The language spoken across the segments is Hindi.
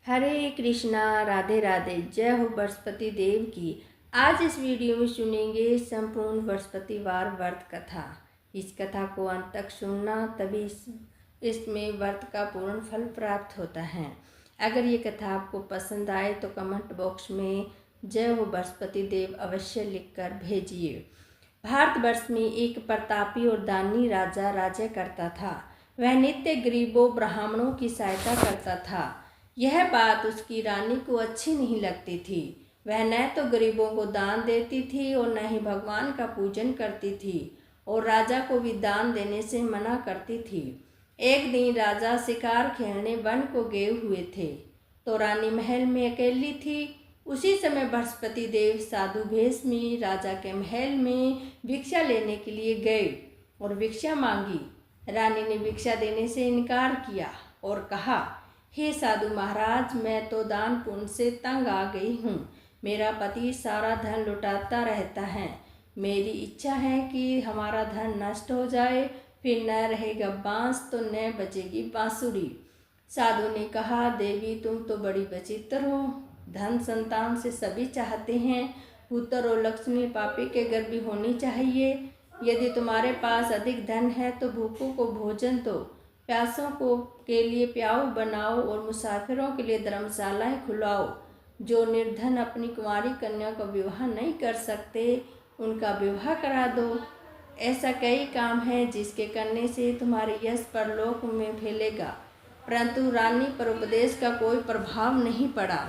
हरे कृष्णा, राधे राधे। जय हो बृहस्पति देव की। आज इस वीडियो में सुनेंगे संपूर्ण बृहस्पतिवार व्रत कथा। इस कथा को अंत तक सुनना, तभी इसमें व्रत का पूर्ण फल प्राप्त होता है। अगर ये कथा आपको पसंद आए तो कमेंट बॉक्स में जय हो बृहस्पति देव अवश्य लिखकर भेजिए। भारतवर्ष में एक प्रतापी और दानी राजा राज्य करता था। वह नित्य गरीबों ब्राह्मणों की सहायता करता था। यह बात उसकी रानी को अच्छी नहीं लगती थी। वह न तो गरीबों को दान देती थी और न ही भगवान का पूजन करती थी, और राजा को भी दान देने से मना करती थी। एक दिन राजा शिकार खेलने वन को गए हुए थे, तो रानी महल में अकेली थी। उसी समय बृहस्पति देव साधु भेष में राजा के महल में भिक्षा लेने के लिए गए और भिक्षा मांगी। रानी ने भिक्षा देने से इनकार किया और कहा, हे साधु महाराज, मैं तो दान पुण्य से तंग आ गई हूँ। मेरा पति सारा धन लुटाता रहता है। मेरी इच्छा है कि हमारा धन नष्ट हो जाए, फिर न रहेगा बांस तो न बचेगी बांसुरी। साधु ने कहा, देवी तुम तो बड़ी विचित्र हो। धन संतान से सभी चाहते हैं, पुत्र और लक्ष्मी पापी के घर भी होनी चाहिए। यदि तुम्हारे पास अधिक धन है तो भूखों को भोजन दो, प्यासों को के लिए प्याऊ बनाओ और मुसाफिरों के लिए धर्मशालाएं खुलवाओ। जो निर्धन अपनी कुंवारी कन्या का विवाह नहीं कर सकते, उनका विवाह करा दो। ऐसा कई काम है जिसके करने से तुम्हारे यश परलोक में फैलेगा। परंतु रानी पर उपदेश का कोई प्रभाव नहीं पड़ा।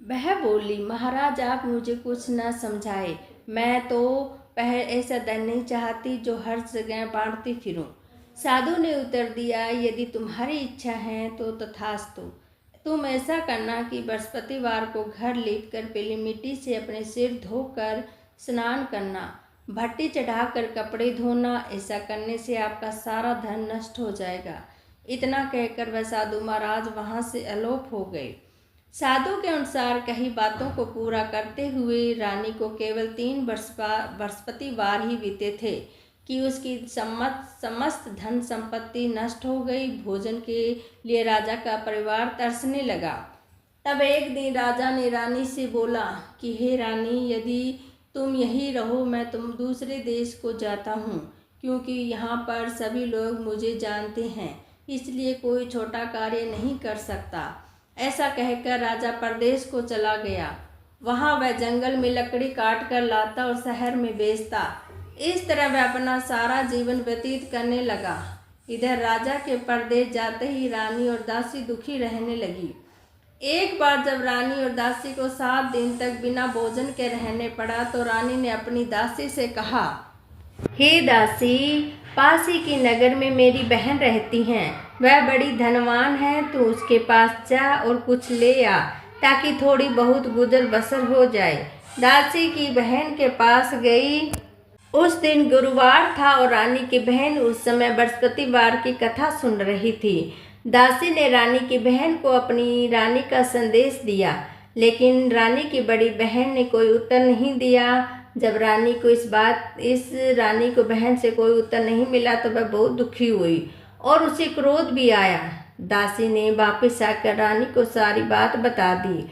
वह बोली, महाराज आप मुझे कुछ न समझाए। मैं तो ऐसा धन नहीं चाहती जो हर जगह बांटती फिरूं। साधु ने उत्तर दिया, यदि तुम्हारी इच्छा है तो तथास्तु। तुम ऐसा करना कि बृहस्पतिवार को घर लेटकर पहले मिट्टी से अपने सिर धोकर स्नान करना, भट्टी चढ़ाकर कपड़े धोना। ऐसा करने से आपका सारा धन नष्ट हो जाएगा। इतना कहकर वह साधु महाराज वहाँ से अलोप हो गए। साधु के अनुसार कही बातों को पूरा करते हुए रानी को केवल 3 बृहस्पतिवार ही बीते थे कि उसकी समस्त धन संपत्ति नष्ट हो गई। भोजन के लिए राजा का परिवार तरसने लगा। तब एक दिन राजा ने रानी से बोला कि हे रानी, यदि तुम यहीं रहो, मैं तुम दूसरे देश को जाता हूँ, क्योंकि यहाँ पर सभी लोग मुझे जानते हैं, इसलिए कोई छोटा कार्य नहीं कर सकता। ऐसा कहकर राजा परदेश को चला गया। वहाँ वह जंगल में लकड़ी काट कर लाता और शहर में बेचता। इस तरह वह अपना सारा जीवन व्यतीत करने लगा। इधर राजा के परदेश जाते ही रानी और दासी दुखी रहने लगी। एक बार जब रानी और दासी को 7 दिन तक बिना भोजन के रहने पड़ा, तो रानी ने अपनी दासी से कहा, हे दासी, पास ही की नगर में मेरी बहन रहती हैं। वह बड़ी धनवान है, तो उसके पास जा और कुछ ले आ, ताकि थोड़ी बहुत गुजर बसर हो जाए। दासी की बहन के पास गई। उस दिन गुरुवार था और रानी की बहन उस समय बृहस्पतिवार की कथा सुन रही थी। दासी ने रानी की बहन को अपनी रानी का संदेश दिया, लेकिन रानी की बड़ी बहन ने कोई उत्तर नहीं दिया। जब रानी को बहन से कोई उत्तर नहीं मिला तो वह बहुत दुखी हुई और उसे क्रोध भी आया। दासी ने वापस आकर रानी को सारी बात बता दी।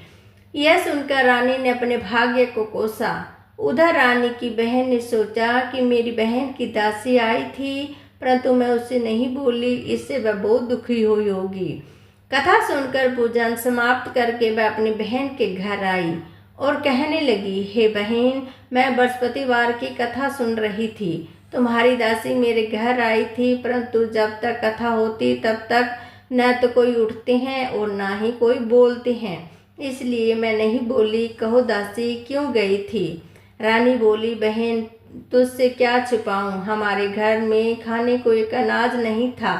यह सुनकर रानी ने अपने भाग्य को कोसा। उधर रानी की बहन ने सोचा कि मेरी बहन की दासी आई थी, परंतु मैं उससे नहीं बोली, इससे वह बहुत दुखी हुई होगी। कथा सुनकर पूजन समाप्त करके वह अपनी बहन के घर आई और कहने लगी, हे बहन, मैं बृहस्पतिवार की कथा सुन रही थी। तुम्हारी दासी मेरे घर आई थी, परंतु जब तक कथा होती तब तक न तो कोई उठते हैं और न ही कोई बोलते हैं, इसलिए मैं नहीं बोली। कहो दासी, क्यों गई थी? रानी बोली, बहन, तुझसे क्या छिपाऊं, हमारे घर में खाने को एक अनाज नहीं था।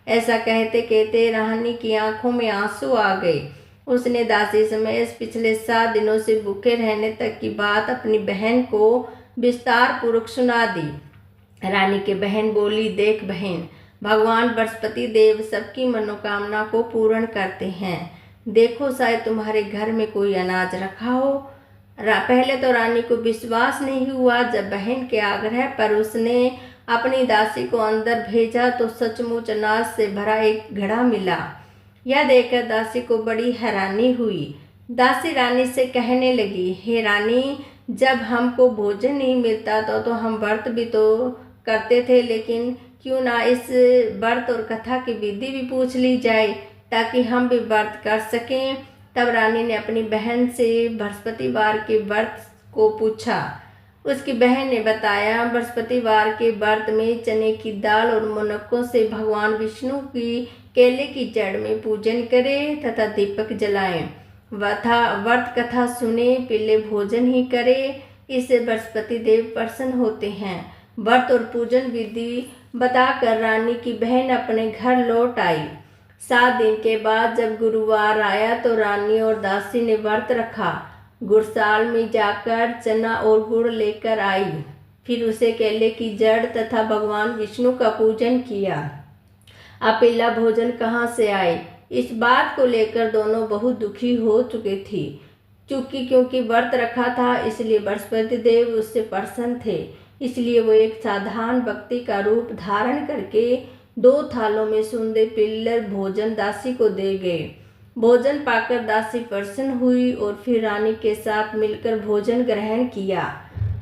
ऐसा कहते कहते रानी की आंखों में आंसू आ गए। उसने दासी समेत पिछले 7 दिनों से भूखे रहने तक की बात अपनी बहन को विस्तार पूर्वक सुना दी। रानी की बहन बोली, देख बहन, भगवान बृहस्पति देव सबकी मनोकामना को पूर्ण करते हैं। देखो, शायद तुम्हारे घर में कोई अनाज रखा हो। पहले तो रानी को विश्वास नहीं हुआ। जब बहन के आग्रह पर उसने अपनी दासी को अंदर भेजा तो सचमुच अनाज से भरा एक घड़ा मिला। यह देखकर दासी को बड़ी हैरानी हुई। दासी रानी से कहने लगी, हे रानी, जब हमको भोजन नहीं मिलता तो हम व्रत भी तो करते थे, लेकिन क्यों ना इस व्रत और कथा की विधि भी पूछ ली जाए ताकि हम भी व्रत कर सकें। तब रानी ने अपनी बहन से बृहस्पतिवार के व्रत को पूछा। उसकी बहन ने बताया, बृहस्पतिवार के व्रत में चने की दाल और मुनक्कों से भगवान विष्णु की केले की जड़ में पूजन करें तथा दीपक जलाएं, व्रत कथा सुने, पीले भोजन ही करें। इससे बृहस्पति देव प्रसन्न होते हैं। व्रत और पूजन विधि बताकर रानी की बहन अपने घर लौट आई। 7 दिन के बाद जब गुरुवार आया तो रानी और दासी ने व्रत रखा। गुड़साल में जाकर चना और गुड़ लेकर आई, फिर उसे केले की जड़ तथा भगवान विष्णु का पूजन किया। अब पीला भोजन कहाँ से आए, इस बात को लेकर दोनों बहुत दुखी हो चुके थे। क्योंकि व्रत रखा था इसलिए बृहस्पति देव उससे प्रसन्न थे। इसलिए वो एक साधारण व्यक्ति का रूप धारण करके 2 थालों में सुंदर पीले भोजन दासी को दे गए। भोजन पाकर दासी प्रसन्न हुई और फिर रानी के साथ मिलकर भोजन ग्रहण किया।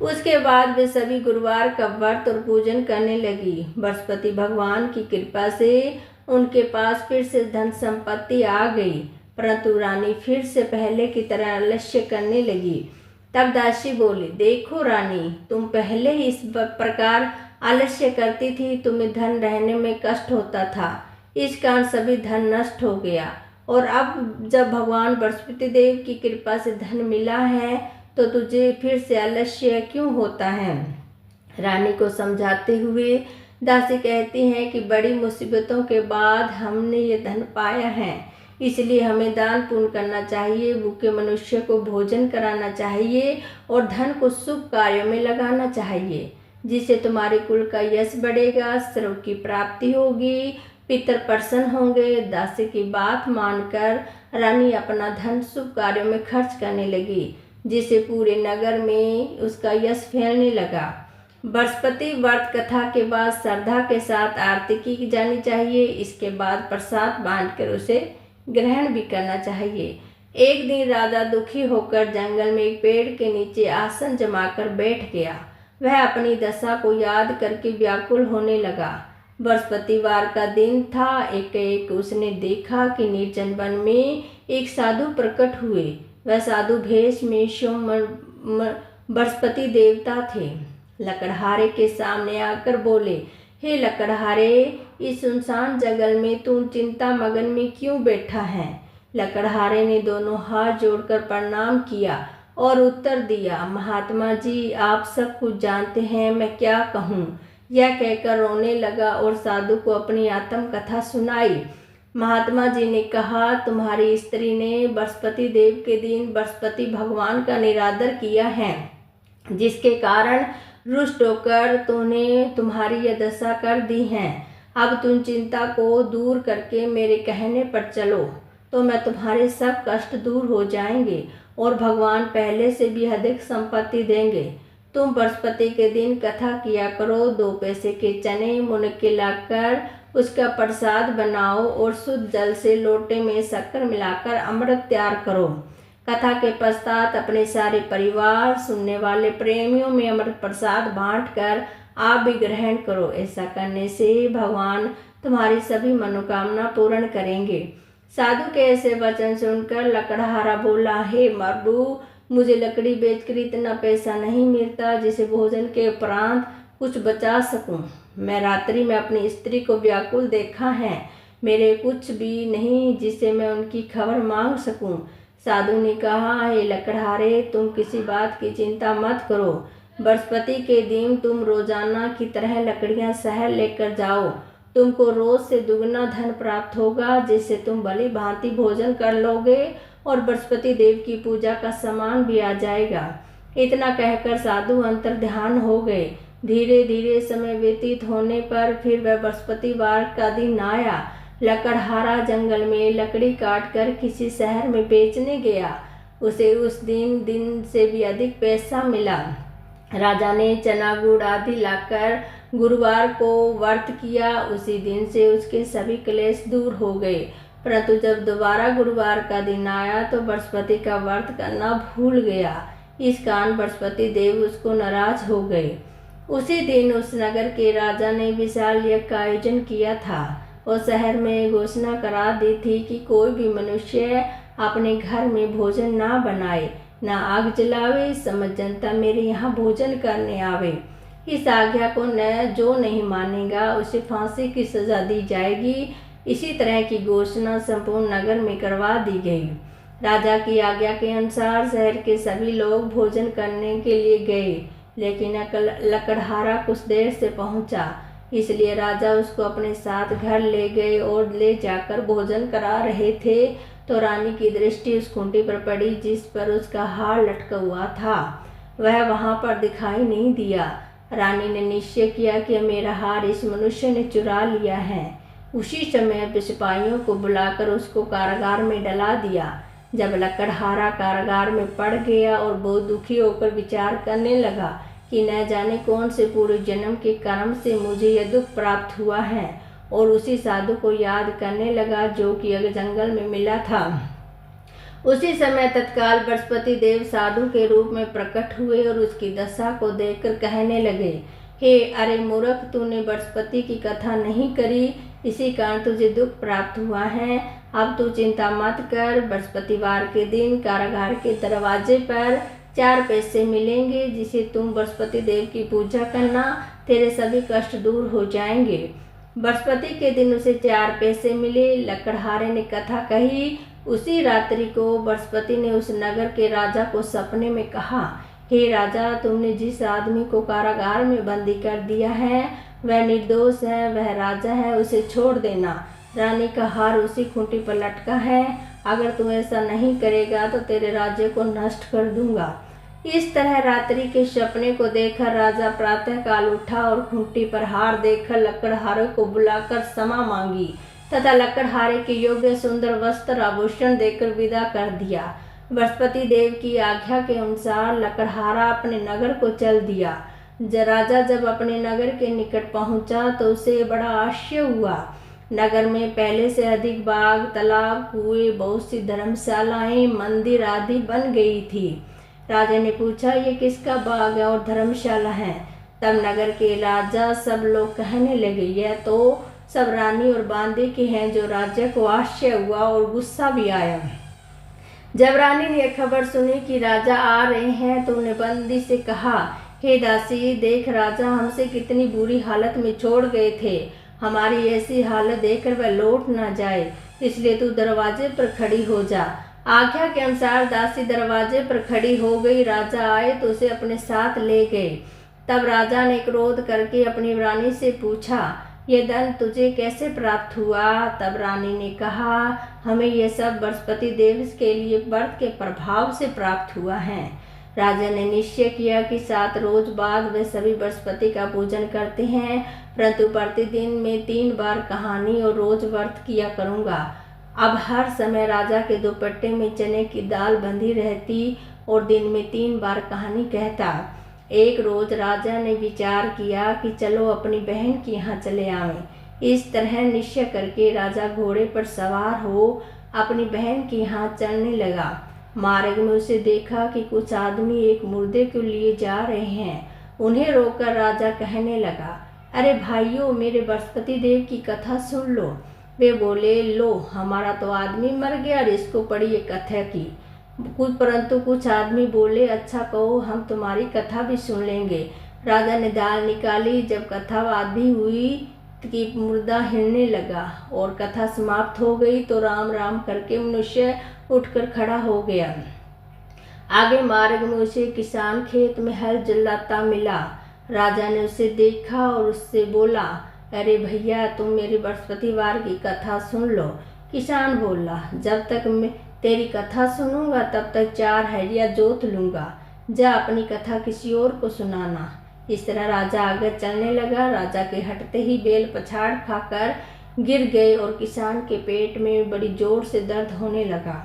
उसके बाद वे सभी गुरुवार का व्रत और पूजन करने लगी। बृहस्पति भगवान की कृपा से उनके पास फिर से धन संपत्ति आ गई, परंतु रानी फिर से पहले की तरह आलस्य करने लगी। तब दासी बोली, देखो रानी, तुम पहले ही इस प्रकार आलस्य करती थी, तुम्हें धन रहने में कष्ट होता था, इस कारण सभी धन नष्ट हो गया, और अब जब भगवान बृहस्पति देव की कृपा से धन मिला है तो तुझे फिर से आलस्य क्यों होता है। रानी को समझाते हुए दासी कहती हैं कि बड़ी मुसीबतों के बाद हमने ये धन पाया है, इसलिए हमें दान पुण्य करना चाहिए, भूखे मनुष्य को भोजन कराना चाहिए और धन को शुभ कार्यों में लगाना चाहिए, जिससे तुम्हारे कुल का यश बढ़ेगा, सर्व की प्राप्ति होगी, पितर प्रसन्न होंगे। दासी की बात मानकर रानी अपना धन शुभ कार्यों में खर्च करने लगी, जिससे पूरे नगर में उसका यश फैलने लगा। बृहस्पति व्रत कथा के बाद श्रद्धा के साथ आरती की जानी चाहिए। इसके बाद प्रसाद बांटकर उसे ग्रहण भी करना चाहिए। एक दिन राजा दुखी होकर जंगल में एक पेड़ के नीचे आसन जमाकर बैठ गया। वह अपनी दशा को याद करके व्याकुल होने लगा। बृहस्पतिवार का दिन था। एक उसने देखा कि निर्जन वन में एक साधु प्रकट हुए। वह साधु भेष में सोम बृहस्पति देवता थे। लकड़हारे के सामने आकर बोले, हे लकड़हारे, इस सुनसान जंगल में तुम चिंता मगन में क्यों बैठा है। लकड़हारे ने दोनों हाथ जोड़कर प्रणाम किया और उत्तर दिया, महात्मा जी, आप सब कुछ जानते हैं, मैं क्या कहूँ। यह कहकर रोने लगा और साधु को अपनी आत्म कथा सुनाई। महात्मा जी ने कहा, तुम्हारी स्त्री ने बृहस्पति देव के दिन बृहस्पति भगवान का निरादर किया है, जिसके कारण रुष्ट होकर तूने तुम्हारी यह दशा कर दी है। अब तुम चिंता को दूर करके मेरे कहने पर चलो तो मैं तुम्हारे सब कष्ट दूर हो जाएंगे और भगवान पहले से भी अधिक संपत्ति देंगे। तुम बृहस्पति के दिन कथा किया करो। 2 पैसे के चने मुनक्के लाकर उसका प्रसाद बनाओ और शुद्ध जल से लोटे में शक्कर मिलाकर अमृत तैयार करो। कथा के पश्चात अपने सारे परिवार, सुनने वाले प्रेमियों में अमृत प्रसाद बांटकर आप भी ग्रहण करो। ऐसा करने से भगवान तुम्हारी सभी मनोकामना पूर्ण करेंगे। साधु के ऐसे वचन सुनकर लकड़हारा बोला, हे मर्दू, मुझे लकड़ी बेचकर इतना पैसा नहीं मिलता जिसे भोजन के उपरांत कुछ बचा सकूं। मैं रात्रि में अपनी स्त्री को व्याकुल देखा है, मेरे कुछ भी नहीं जिससे मैं उनकी खबर मांग सकूं। साधु ने कहा, हे लकड़हारे, तुम किसी बात की चिंता मत करो। बृहस्पति के दिन तुम रोजाना की तरह लकड़ियां शहर लेकर जाओ। तुमको रोज से दुगना धन प्राप्त होगा, जिससे तुम भली भांति भोजन कर लोगे और बृहस्पति देव की पूजा का सामान भी आ जाएगा। इतना कहकर साधु अंतर्ध्यान हो गए। धीरे धीरे समय व्यतीत होने पर फिर वह बृहस्पतिवार का दिन आया। लकड़हारा जंगल में लकड़ी काटकर किसी शहर में बेचने गया। उसे उस दिन से भी अधिक पैसा मिला। राजा ने चना गुड़ आदि लाकर गुरुवार को व्रत किया। उसी दिन से उसके सभी क्लेश दूर हो गए। परंतु जब दोबारा गुरुवार का दिन आया तो बृहस्पति का व्रत करना भूल गया। इस कारण बृहस्पति देव उसको नाराज हो गए। उसी दिन उस नगर के राजा ने विशाल यज्ञ का आयोजन किया था और शहर में घोषणा करा दी थी कि कोई भी मनुष्य अपने घर में भोजन ना बनाए, ना आग जलावे, समझ जनता मेरे यहाँ भोजन करने आवे। इस आज्ञा को जो नहीं मानेगा उसे फांसी की सजा दी जाएगी। इसी तरह की घोषणा संपूर्ण नगर में करवा दी गई। राजा की आज्ञा के अनुसार शहर के सभी लोग भोजन करने के लिए गए, लेकिन लकड़हारा कुछ देर से पहुंचा, इसलिए राजा उसको अपने साथ घर ले गए और ले जाकर भोजन करा रहे थे तो रानी की दृष्टि उस खूंटी पर पड़ी जिस पर उसका हार लटका हुआ था। वह वहां पर दिखाई नहीं दिया। रानी ने निश्चय किया कि मेरा हार इस मनुष्य ने चुरा लिया है। उसी समय सिपाहियों को बुलाकर उसको कारागार में डला दिया। जब लकड़हारा कारागार में पड़ गया और बहुत दुखी होकर विचार करने लगा कि न जाने कौन से पूर्व जन्म के कर्म से मुझे यह दुख प्राप्त हुआ है, और उसी साधु को याद करने लगा जो कि जंगल में मिला था। उसी समय तत्काल बृहस्पति देव साधु के रूप में प्रकट हुए और उसकी दशा को देखकर कहने लगे, हे अरे मूर्ख, तूने बृहस्पति की कथा नहीं करी, इसी कारण तुझे दुख प्राप्त हुआ है। अब तू चिंता मत कर। बृहस्पतिवार के दिन कारागार के दरवाजे पर 4 पैसे मिलेंगे, जिसे तुम बृहस्पति देव की पूजा करना, तेरे सभी कष्ट दूर हो जाएंगे। बृहस्पति के दिन उसे 4 पैसे मिले। लकड़हारे ने कथा कही। उसी रात्रि को बृहस्पति ने उस नगर के राजा को सपने में कहा, हे राजा, तुमने जिस आदमी को कारागार में बंदी कर दिया है वह निर्दोष है, वह राजा है, उसे छोड़ देना। रानी का हार उसी खूंटी पर लटका है। अगर तू ऐसा नहीं करेगा तो तेरे राज्य को नष्ट कर दूंगा। इस तरह रात्रि के सपने को देखकर राजा प्रातः काल उठा और खूंटी पर हार देखकर लकड़हारे को बुलाकर क्षमा मांगी तथा लकड़हारे के योग्य सुंदर वस्त्र आभूषण देकर विदा कर दिया। बृहस्पति देव की आज्ञा के अनुसार लकड़हारा अपने नगर को चल दिया। राजा जब अपने नगर के निकट पहुंचा तो उसे बड़ा आश्चर्य हुआ। नगर में पहले से अधिक बाग, तालाब, कुएं, बहुत सी धर्मशालाएं, मंदिर आदि बन गई थी। राजा ने पूछा, ये किसका बाग और धर्मशाला है? तब नगर के राजा सब लोग कहने लगे, यह तो सब रानी और बांदे के हैं। जो राजा को आश्चर्य हुआ और गुस्सा भी आया। जब रानी ने खबर सुनी कि राजा आ रहे हैं तो उन्हें बंदी से कहा, हे दासी, देख राजा हमसे कितनी बुरी हालत में छोड़ गए थे। हमारी ऐसी हालत देखकर वह लौट ना जाए, इसलिए तू दरवाजे पर खड़ी हो जा। आज्ञा के अनुसार दासी दरवाजे पर खड़ी हो गई। राजा आए तो उसे अपने साथ ले गए। तब राजा ने क्रोध करके अपनी रानी से पूछा, ये धन तुझे कैसे प्राप्त हुआ? तब रानी ने कहा, हमें यह सब बृहस्पति देव के लिए व्रत के प्रभाव से प्राप्त हुआ है। राजा ने निश्चय किया कि 7 रोज बाद वे सभी बृहस्पति का पूजन करते हैं, परंतु प्रतिदिन में 3 बार कहानी और रोज व्रत किया करूँगा। अब हर समय राजा के दुपट्टे में चने की दाल बंधी रहती और दिन में 3 बार कहानी कहता। एक रोज राजा ने विचार किया कि चलो अपनी बहन के यहाँ चले आवें। इस तरह निश्चय करके राजा घोड़े पर सवार हो अपनी बहन के यहाँ चलने लगा। मार्ग में उसे देखा कि कुछ आदमी एक मुर्दे को लिए जा रहे हैं। उन्हें रोककर राजा कहने लगा, अरे भाइयों, मेरे बृहस्पति देव की कथा सुन लो। वे बोले, लो, हमारा तो आदमी मर गया और इसको पड़ी ये कथा की। परंतु कुछ आदमी बोले, अच्छा कहो, हम तुम्हारी कथा भी सुन लेंगे। राजा ने दाल निकाली। जब कथा आधी हुई कि मुर्दा हिलने लगा और कथा समाप्त हो गई तो राम राम करके मनुष्य उठकर खड़ा हो गया। आगे मार्ग में उसे किसान खेत में हल चलाता मिला। राजा ने उसे देखा और उससे बोला, अरे भैया, तुम मेरी बृहस्पतिवार की कथा सुन लो। किसान बोला, जब तक मैं तेरी कथा सुनूंगा तब तक 4 हरिया जोत लूंगा। जा अपनी कथा किसी और को सुनाना। इस तरह राजा आगे चलने लगा। राजा के हटते ही बैल पछाड़ खाकर गिर गए और किसान के पेट में बड़ी जोर से दर्द होने लगा।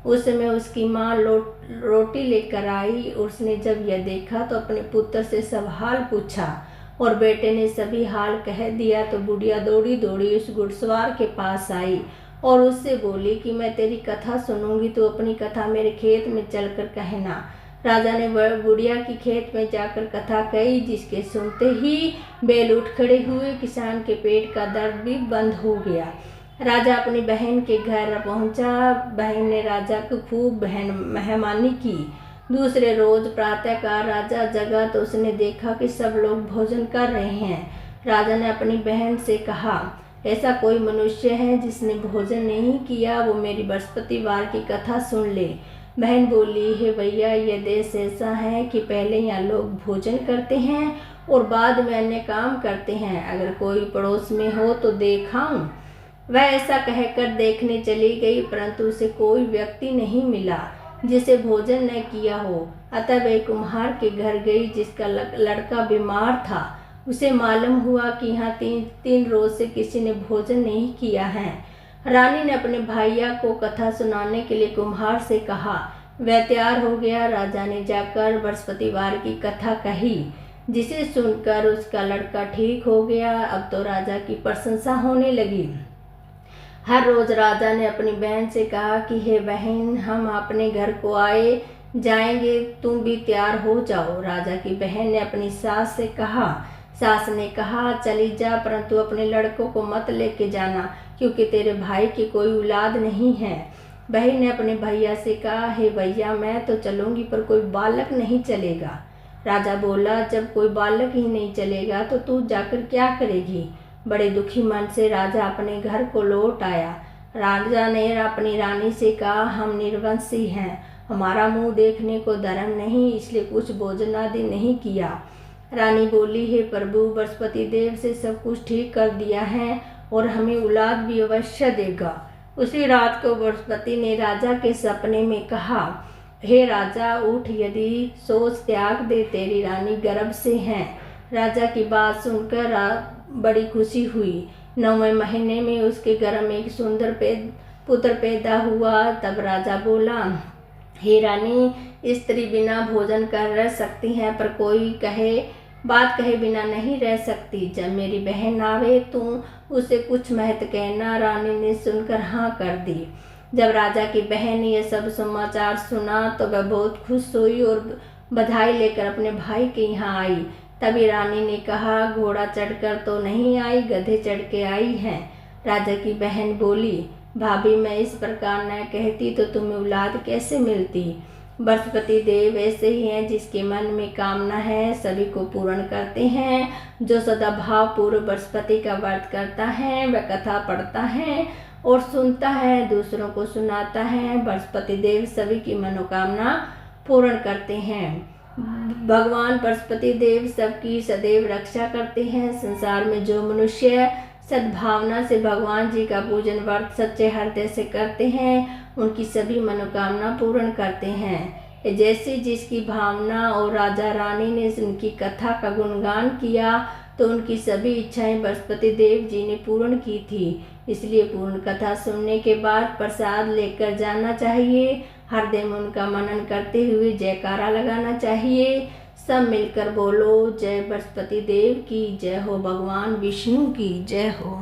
उस समय उसकी माँ रोटी लेकर आई। उसने जब यह देखा तो अपने पुत्र से सब हाल पूछा और बेटे ने सभी हाल कह दिया। तो बुढ़िया दौड़ी दौड़ी उस घुड़सवार के पास आई और उससे बोली कि मैं तेरी कथा सुनूंगी, तो अपनी कथा मेरे खेत में चलकर कहना। राजा ने बुढ़िया की खेत में जाकर कथा कही, जिसके सुनते ही बैल उठ खड़े हुए। किसान के पेट का दर्द भी बंद हो गया। राजा अपनी बहन के घर पहुंचा। बहन ने राजा को खूब मेहमानी की। दूसरे रोज प्रातःकाल राजा जगा तो उसने देखा कि सब लोग भोजन कर रहे हैं। राजा ने अपनी बहन से कहा, ऐसा कोई मनुष्य है जिसने भोजन नहीं किया, वो मेरी बृहस्पतिवार की कथा सुन ले। बहन बोली, हे भैया, ये देश ऐसा है कि पहले यहाँ लोग भोजन करते हैं और बाद में अन्य काम करते हैं। अगर कोई पड़ोस में हो तो देखाऊं। वह ऐसा कहकर देखने चली गई, परंतु उसे कोई व्यक्ति नहीं मिला जिसे भोजन न किया हो। अतः वह कुम्हार के घर गई, जिसका लड़का बीमार था। उसे मालूम हुआ कि यहाँ तीन रोज से किसी ने भोजन नहीं किया है। रानी ने अपने भैया को कथा सुनाने के लिए कुम्हार से कहा। वह तैयार हो गया। राजा ने जाकर बृहस्पतिवार की कथा कही, जिसे सुनकर उसका लड़का ठीक हो गया। अब तो राजा की प्रशंसा होने लगी। हर रोज राजा ने अपनी बहन से कहा कि हे बहन, हम अपने घर को आए जाएंगे, तुम भी तैयार हो जाओ। राजा की बहन ने अपनी सास से कहा। सास ने कहा, चली जा, परंतु अपने लड़कों को मत लेके जाना, क्योंकि तेरे भाई की कोई औलाद नहीं है। बहन ने अपने भैया से कहा, हे भैया, मैं तो चलूंगी, पर कोई बालक नहीं चलेगा। राजा बोला, जब कोई बालक ही नहीं चलेगा तो तू जाकर क्या करेगी। बड़े दुखी मन से राजा अपने घर को लौट आया। राजा ने अपनी रानी से कहा, हम निर्वंशी हैं, हमारा मुंह देखने को धर्म नहीं, इसलिए कुछ भोजन आदि नहीं किया। रानी बोली, हे प्रभु, बृहस्पति देव से सब कुछ ठीक कर दिया है और हमें औलाद भी अवश्य देगा। उसी रात को बृहस्पति ने राजा के सपने में कहा, हे राजा, उठ, यदि सोच त्याग दे, तेरी रानी गर्भ से है। राजा की बात सुनकर बड़ी खुशी हुई। 9वें महीने में उसके गर्भ में एक सुंदर पुत्र पैदा हुआ। तब राजा बोला, हे रानी, स्त्री बिना भोजन कर रह सकती है, पर कोई बात कहे बिना नहीं रह सकती। जब मेरी बहन आवे तो उसे कुछ महत्व कहना। रानी ने सुनकर हाँ कर दी। जब राजा की बहन ने यह सब समाचार सुना तो वह बहुत खुश हुई और बधाई लेकर अपने भाई के यहाँ आई। तभी रानी ने कहा, घोड़ा चढ़कर तो नहीं आई, गधे चढ़ के आई है। राजा की बहन बोली, भाभी, मैं इस प्रकार न कहती तो तुम्हें औलाद कैसे मिलती। बृहस्पति देव ऐसे ही हैं, जिसके मन में कामना है सभी को पूर्ण करते हैं। जो सदा भाव पूर्व बृहस्पति का व्रत करता है, वह कथा पढ़ता है और सुनता है, दूसरों को सुनाता है। बृहस्पति देव सभी की मनोकामना पूर्ण करते हैं। भगवान बृहस्पति देव सबकी सदैव रक्षा करते हैं। संसार में जो मनुष्य सद्भावना से भगवान जी का पूजन व्रत सच्चे हृदय से करते हैं, उनकी सभी मनोकामना पूर्ण करते हैं। जैसे जिसकी भावना और राजा रानी ने उनकी कथा का गुणगान किया, तो उनकी सभी इच्छाएं बृहस्पति देव जी ने पूर्ण की थी। इसलिए पूर्ण कथा सुनने के बाद प्रसाद लेकर जाना चाहिए। हृदय में उनका मनन करते हुए जयकारा लगाना चाहिए। सब मिलकर बोलो, जय बृहस्पति देव की जय हो, भगवान विष्णु की जय हो।